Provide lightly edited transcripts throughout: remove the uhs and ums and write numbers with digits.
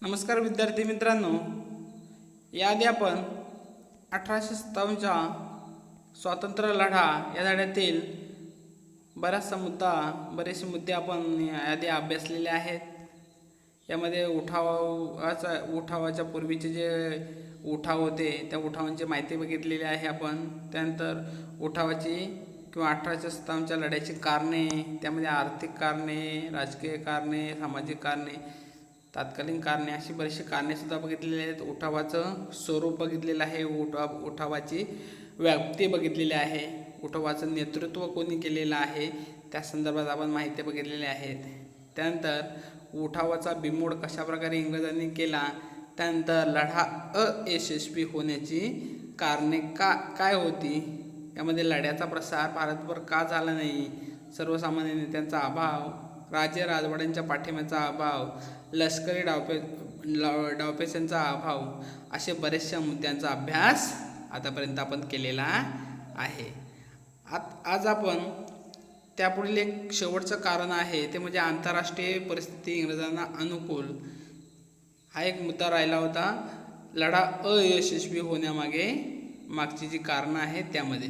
नमस्कार विद्यार्थी मित्रांनो, याआधी आपण 1857च्या स्वातंत्र्य लढा या लढ्यातील बरेचसे मुद्दे आपण याआधी अभ्यासलेले आहेत. यामध्ये उठावाच्या पूर्वीचे जे उठाव होते त्या उठावांची माहिती बघितलेली आहे आपण. त्यानंतर उठावाची किंवा 1857च्या लढ्याची कारणे, त्यामध्ये आर्थिक कारणे, राजकीय कारणे, सामाजिक कारणे, तात्कालीन कारणे अशी बरीचशी कारणे बघितलेली आहेत. उठावाचं स्वरूप बघितलेलं आहे, उठावाची व्याप्ती बघितलेली आहे, उठावाचं नेतृत्व कोणी केलेलं आहे त्या संदर्भात आपण माहिती बघितलेली आहेत. त्यानंतर उठावाचा बिमोड कशाप्रकारे इंग्रजांनी केला, त्यानंतर लढा अयशस्वी होण्याची कारणे काय होती, यामध्ये लढ्याचा प्रसार भारतभर का झाला नाही, सर्वसामान्य नेत्यांचा अभाव, राज्य राजवाड्यांच्या पाठिंब्याचा अभाव, लष्करी डावपेचांचा अभाव, असे बरेचशा मुद्द्यांचा अभ्यास आतापर्यंत आपण केलेला आहे. आज आपण त्यापुढील एक शेवटचं कारण आहे ते म्हणजे आंतरराष्ट्रीय परिस्थिती इंग्रजांना अनुकूल, हा एक मुद्दा राहिला होता. लढा अयशस्वी होण्यामागची जी कारणं आहेत त्यामध्ये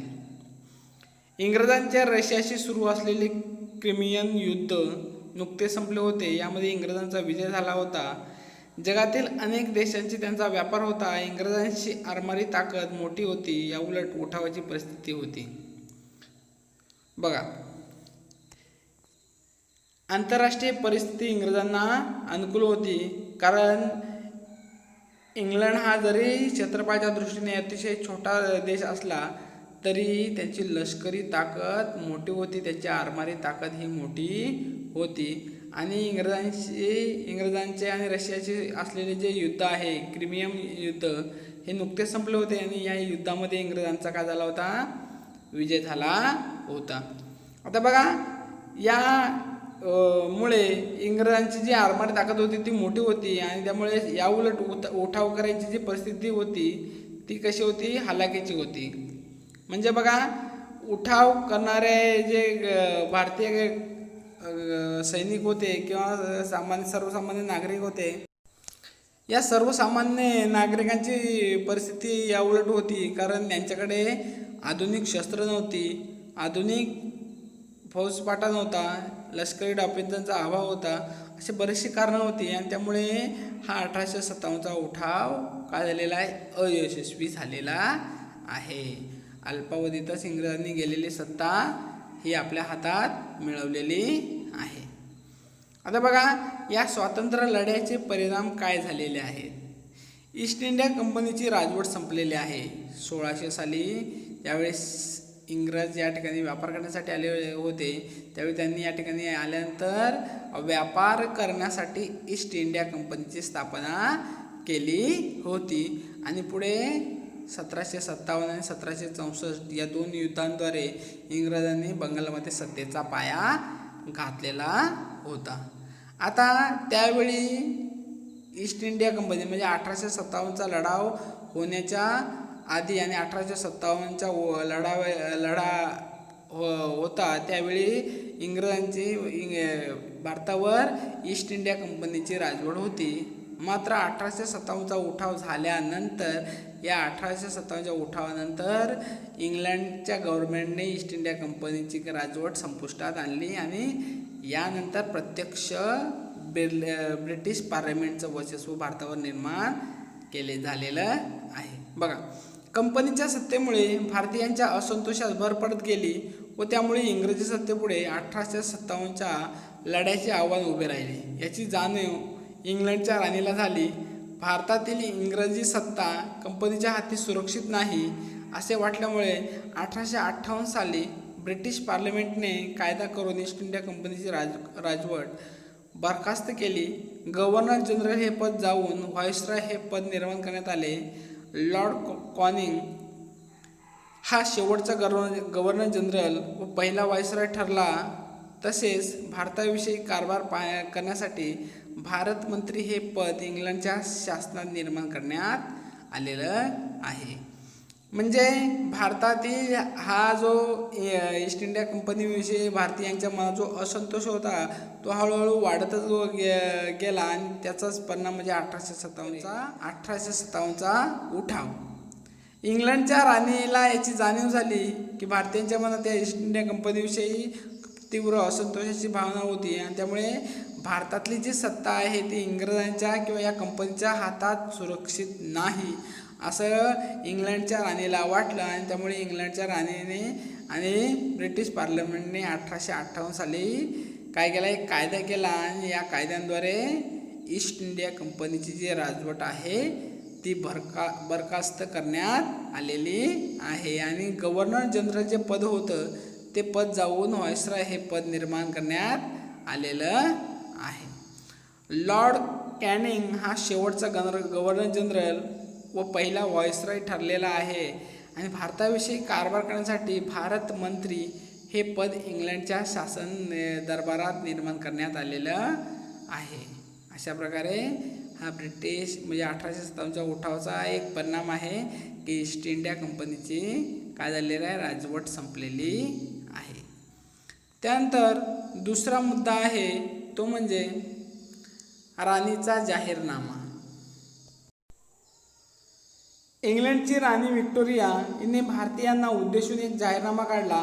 इंग्रजांच्या रशियाशी सुरू असलेले क्रिमियन युद्ध नुकते संपले होते. यामध्ये इंग्रजांचा विजय झाला होता. जगातील अनेक देशांची त्यांचा व्यापार होता. इंग्रजांची आरमारी ताकद मोठी होती. या उलट उठावाची परिस्थिती होती. बघा, आंतरराष्ट्रीय परिस्थिती इंग्रजांना अनुकूल होती, कारण इंग्लंड हा जरी क्षेत्रफळाच्या दृष्टीने अतिशय छोटा देश असला तरी त्यांची लष्करी ताकद मोठी होती, त्याची आरमारी ताकद ही मोठी होती. आणि इंग्रजांचे आणि रशियाचे असलेले जे युद्ध आहे, क्रिमियन युद्ध, हे नुकतेच संपले होते आणि या युद्धामध्ये इंग्रजांचा काय झाला होता, विजय झाला होता. आता बघा, या मुळे इंग्रजांची जी आरमारी ताकद होती ती मोठी होती आणि त्यामुळे या उलट उठाव करायची जी परिस्थिती होती ती कशी होती, हलाखीची होती. म्हणजे बघा, उठाव करणारे जे भारतीय सैनिक होते किंवा सर्वसामान्य नागरिक होते, या सर्वसामान्य नागरिकांची परिस्थिती या उलट होती, कारण त्यांच्याकडे आधुनिक शस्त्र नव्हती, आधुनिक फौजफाटा नव्हता, लष्करी डावपेचांचा अभाव होता, अशी बरीचशी कारणं होती. आणि त्यामुळे हा 1857चा उठाव काय झालेला आहे, अयशस्वी झालेला आहे. अल्पावधीतच इंग्रजांनी गेलेली सत्ता ही आपल्या हातात मिळवलेली आहे. आता बघा, या स्वातंत्र्य लढ्याचे परिणाम काय झालेले आहेत. ईस्ट इंडिया कंपनीची राजवट संपलेली आहे. 1600 साली ज्यावेळेस इंग्रज या ठिकाणी व्यापार करण्यासाठी आले होते, त्यावेळी त्यांनी या ठिकाणी आल्यानंतर व्यापार करण्यासाठी ईस्ट इंडिया कंपनीची स्थापना केली होती. आणि पुढे 1757 आणि 1764 या दोन युद्धांद्वारे इंग्रजांनी बंगालमध्ये सत्तेचा पाया घातलेला होता. आता त्यावेळी ईस्ट इंडिया कंपनी म्हणजे 1857चा लढाव होण्याच्या आधी आणि 1857चा लढा होता त्यावेळी भारतावर ईस्ट इंडिया कंपनीची राजवट होती. मात्र 1857चा उठाव झाल्यानंतर, या 1857च्या उठावानंतर इंग्लंडच्या गव्हर्नमेंटने ईस्ट इंडिया कंपनीची राजवट संपुष्टात आणली आणि यानंतर प्रत्यक्ष ब्रिटिश पार्लमेंटचं वर्चस्व भारतावर निर्माण झालेलं आहे. बघा, कंपनीच्या सत्तेमुळे भारतीयांच्या असंतोषात भर पडत गेली व त्यामुळे इंग्रजी सत्तेपुढे 1857च्या लढ्याचे आव्हान उभे राहिले. याची जाणीव इंग्लंडच्या राणीला झाली. भारतातील इंग्रजी सत्ता कंपनीच्या हाती सुरक्षित नाही असे वाटल्यामुळे 1858 साली ब्रिटिश पार्लमेंटने कायदा करून ईस्ट इंडिया कंपनीची राजवट बरखास्त केली. गव्हर्नर जनरल हे पद जाऊन व्हाईसरॉय हे पद निर्माण करण्यात आले. लॉर्ड कॉनिंग हा शेवटचा गव्हर्नर जनरल व पहिला व्हाईसरॉय ठरला. तसेच भारताविषयी कारभार करण्यासाठी भारत मंत्री हे पद इंग्लंडच्या शासनात निर्माण करण्यात आलेलं आहे. म्हणजे भारतातील हा जो ईस्ट इंडिया कंपनीविषयी भारतीयांच्या मनात जो असंतोष होता तो हळूहळू वाढतच गेला आणि त्याचाच परिणाम म्हणजे 1857चा उठाव. इंग्लंडच्या राणीला याची जाणीव झाली की भारतीयांच्या मनात या ईस्ट इंडिया कंपनीविषयी तीव्र असंतोषाची भावना होती आणि त्यामुळे भारतातली जी सत्ता आहे ती इंग्रजांच्या किंवा या कंपनीच्या हातात सुरक्षित नाही असं इंग्लंडच्या राणीला वाटलं आणि त्यामुळे इंग्लंडच्या राणीने आणि ब्रिटिश पार्लमेंटने 1858 साली काय केला, एक कायदा केला आणि या कायद्यांद्वारे ईस्ट इंडिया कंपनीची जी राजवट आहे ती बरखास्त करण्यात आलेली आहे आणि गव्हर्नर जनरल जे पद होतं ते पद जाऊन व्हायसरॉय हे पद निर्माण करण्यात आलेलं आहे. लॉर्ड कॅनिंग हा शेवटचा गव्हर्नर जनरल व पहिला व्हायसरॉय ठरलेला आहे आणि भारताविषयी कारभार करण्यासाठी भारत मंत्री हे पद इंग्लंडच्या शासन दरबारात निर्माण करण्यात आलेलं आहे. अशा प्रकारे हा ब्रिटिश म्हणजे 1857च्या उठावाचा एक परिणाम आहे की ईस्ट इंडिया कंपनीची काय झालेली आहे, राजवट संपलेली आहे. त्यानंतर दुसरा मुद्दा आहे तो म्हणजे राणीचा जाहीरनामा. इंग्लंडची राणी व्हिक्टोरिया हिने भारतीयांना उद्देशून एक जाहीरनामा काढला.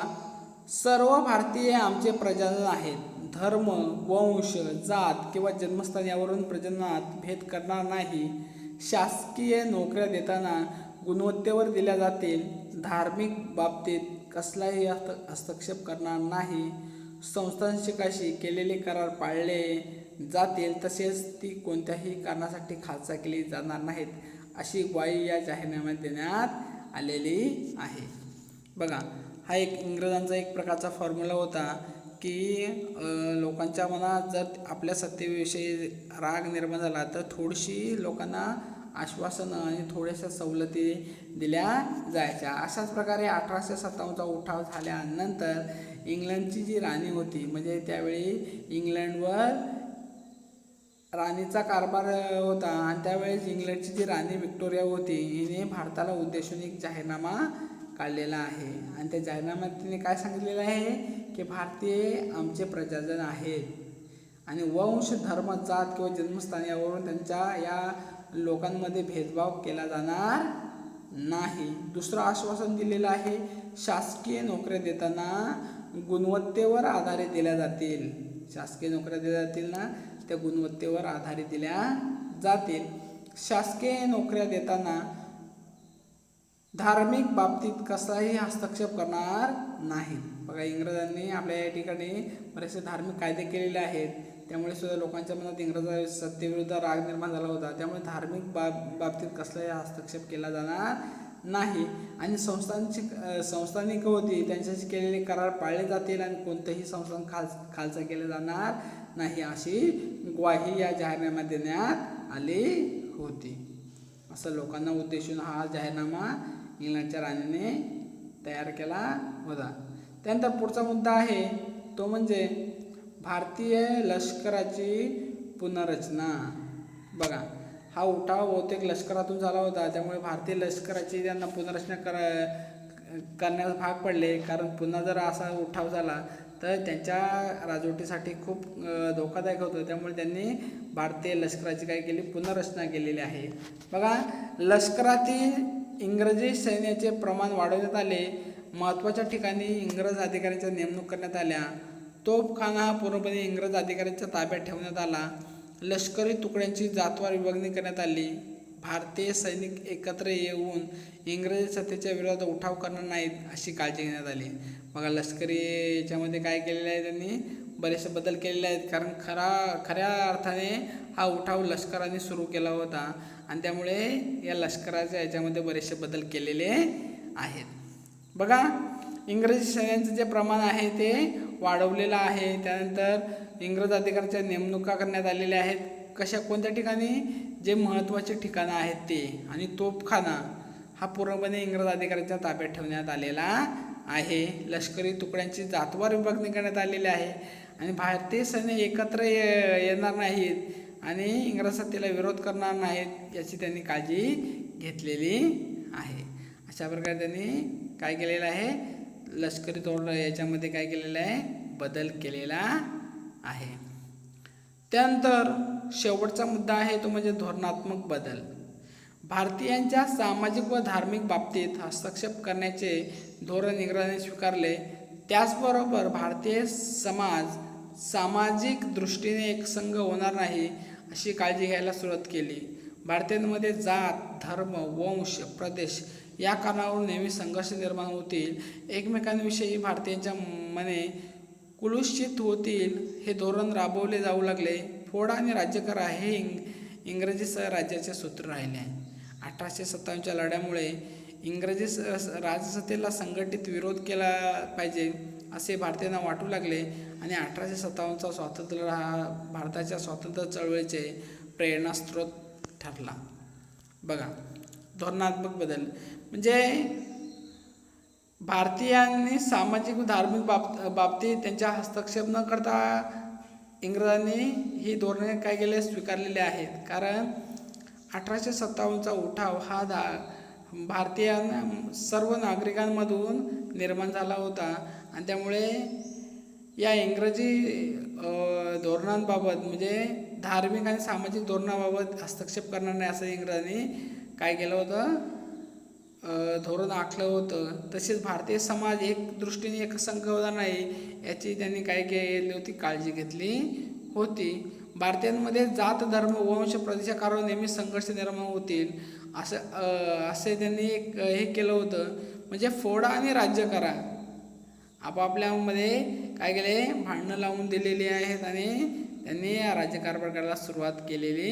सर्व भारतीय आमचे प्रजाजन आहेत. धर्म, वंश, जात किंवा जन्मस्थान यावरून प्रजननात भेद करणार नाही. शासकीय नोकऱ्या देताना गुणवत्तेवर दिल्या जातील. धार्मिक बाबतीत कसलाही हस्तक्षेप करणार नाही. संस्थानिकांशी केलेले करार पाळले जातील तसेच ती कोणत्याही कारणासाठी खालसा केली जाणार नाहीत अशी ग्वाही या जाहीरनाम्यात देण्यात आलेली आहे. बघा, हा एक इंग्रजांचा एक प्रकारचा फॉर्म्युला होता की लोकांच्या मनात जर आपल्या सत्तेविषयी राग निर्माण झाला तर थोडीशी लोकांना आश्वासनं आणि थोड्याशा सवलती दिल्या जायच्या. अशाच प्रकारे 1857चा उठाव झाल्यानंतर इंग्लंडची जी राणी होती म्हणजे त्यावेळी इंग्लंडवर राणीचा कारभार होता आणि त्यावेळेस इंग्लंडची जी राणी व्हिक्टोरिया होती हिने भारताला उद्देशून एक जाहीरनामा काढलेला आहे आणि त्या जाहीरनाम्यात तिने काय सांगितलेलं आहे की भारतीय आमचे प्रजाजन आहेत आणि वंश, धर्म, जात किंवा जन्मस्थान यावरून त्यांच्या या लोकांमध्ये भेदभाव केला जाणार नाही. दुसरं आश्वासन दिलेलं आहे, शासकीय नोकऱ्या देताना गुणवत्तेवर आधारित दिल्या जातील. शासकीय नोकऱ्या दिल्या जातील ना, त्या गुणवत्तेवर आधारित दिल्या जातील. शासकीय नोकऱ्या देताना धार्मिक बाबतीत कसाही हस्तक्षेप करणार नाहीत. बघा, इंग्रजांनी आपल्या या ठिकाणी बरेचसे धार्मिक कायदे केलेले आहेत. त्यामुळे सुद्धा लोकांच्या मनात इंग्रज सत्तेविरुद्ध राग निर्माण झाला होता. त्यामुळे धार्मिक बाबतीत कसलाही हस्तक्षेप केला जाणार नाही आणि संस्थानिक होती त्यांच्याशी केलेले करार पाळले जातील आणि कोणतेही संस्थान खालसा केले जाणार नाही अशी ग्वाही या जाहीरनाम्यात देण्यात आली होती. असं लोकांना उद्देशून हा जाहीरनामा इंग्लंडच्या राणीने तयार केला होता. त्यानंतर पुढचा मुद्दा आहे तो म्हणजे भारतीय लष्कराची पुनर्रचना. बघा, हा उठाव बहुतेक लष्करातून झाला होता त्यामुळे भारतीय लष्कराची त्यांना पुनर्रचना करण्यास भाग पडले. कारण पुन्हा जर असा उठाव झाला तर त्यांच्या राजवटीसाठी खूप धोकादायक होतं. त्यामुळे त्यांनी भारतीय लष्कराची काय केली, पुनर्रचना केलेली आहे. बघा, लष्करातील इंग्रजी सैन्याचे प्रमाण वाढवण्यात आले. महत्त्वाच्या ठिकाणी इंग्रज अधिकाऱ्यांच्या नेमणूक करण्यात आल्या. तोफखाना हा पूर्णपणे इंग्रज अधिकाऱ्यांच्या ताब्यात ठेवण्यात आला. लष्करी तुकड्यांची जातवार विभागणी करण्यात आली. भारतीय सैनिक एकत्र येऊन इंग्रजी सत्तेच्या विरोधात उठाव करणार नाहीत अशी काळजी घेण्यात आली. बघा, लष्करी याच्यामध्ये काय केलेलं आहे, त्यांनी बरेचसे बदल केलेले आहेत. कारण खऱ्या अर्थाने हा उठाव लष्कराने सुरू केला होता आणि त्यामुळे या लष्कराच्या याच्यामध्ये बरेचसे बदल केलेले आहेत. बघा, इंग्रजी सैन्याचं जे प्रमाण आहे ते वाढवलेलं आहे. त्यानंतर इंग्रज अधिकाऱ्यांच्या नेमणुका करण्यात आलेल्या आहेत. कोणत्या ठिकाणी, जे महत्त्वाचे ठिकाणं आहेत ते, आणि तोफखाना हा पूर्णपणे इंग्रज अधिकाऱ्यांच्या ताब्यात ठेवण्यात आलेला आहे. लष्करी तुकड्यांची जातवार विभागणी करण्यात आलेली आहे आणि भारतीय सैन्य एकत्र येणार नाहीत आणि इंग्रज सत्तेला विरोध करणार नाहीत याची त्यांनी काळजी घेतलेली आहे. अशा प्रकारे त्यांनी काय केलेलं आहे, लष्करी धोरण याच्यामध्ये काय केलेलं आहे, बदल केलेला आहे. त्यानंतर शेवटचा मुद्दा आहे तो म्हणजे धोरणात्मक बदल. भारतीयांच्या सामाजिक व धार्मिक बाबतीत हस्तक्षेप करण्याचे धोरण इंग्रजांनी स्वीकारले. त्याचबरोबर भारतीय समाज सामाजिक दृष्टीने एकसंघ होणार नाही अशी काळजी घ्यायला सुरुवात केली. भारतीयांमध्ये जात, धर्म, वंश, प्रदेश या कारणावरून नेहमी संघर्ष निर्माण होतील. एकमेकांविषयी भारतीयांच्या मने कुलुषित होतील. हे धोरण राबवले जाऊ लागले. फोडा आणि राज्य करा हे इंग्रजी राज्याचे सूत्र राहिले. 1857च्या लढ्यामुळे इंग्रजी राजसत्तेला संघटित विरोध केला पाहिजे असे भारतीयांना वाटू लागले आणि 1857चा स्वातंत्र्य हा भारताच्या स्वातंत्र्य चळवळीचे प्रेरणास्त्रोत ठरला. बघा, धोरणात्मक बदल म्हणजे भारतीयांनी सामाजिक व धार्मिक बाबतीत त्यांच्या हस्तक्षेप न करता इंग्रजांनी ही धोरणे काय केले, स्वीकारलेले आहेत. कारण 1857चा उठाव हा भारतीय सर्व नागरिकांमधून निर्माण झाला होता आणि त्यामुळे या इंग्रजी धोरणांबाबत म्हणजे धार्मिक आणि सामाजिक धोरणाबाबत हस्तक्षेप करणार नाही असं इंग्रजांनी काय केलं होतं, धोरण आखलं होतं. तसेच भारतीय समाज एक दृष्टीने एकसंघ होणार नाही याची त्यांनी काय केली होती, काळजी घेतली होती. भारतीयांमध्ये जात, धर्म, वंश, प्रदेशाकार नेहमी संघर्ष निर्माण होतील असे त्यांनी हे केलं होतं. म्हणजे फोडा आणि राज्य करा, आपापल्यामध्ये काय केले, भांडणं लावून दिलेली आहेत आणि त्यांनी राज्यकारभार करायला सुरुवात केलेली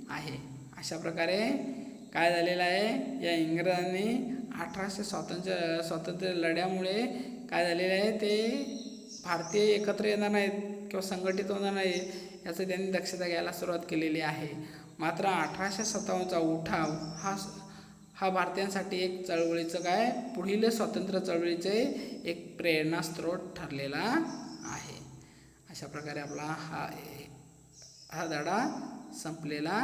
आहे. अशा प्रकारे काय झालेलं आहे, या इंग्रजांनी 1800 स्वातंत्र्य लढ्यामुळे काय झालेलं आहे, ते भारतीय एकत्र येणार नाहीत किंवा संघटित होणार नाही याचं त्यांनी दक्षता घ्यायला सुरुवात केलेली आहे. मात्र 1857चा उठाव हा भारतीयांसाठी एक चळवळीचं काय, पुढील स्वातंत्र्य चळवळीचे एक प्रेरणास्त्रोत ठरलेला आहे. अशा प्रकारे आपला हा धडा संपलेला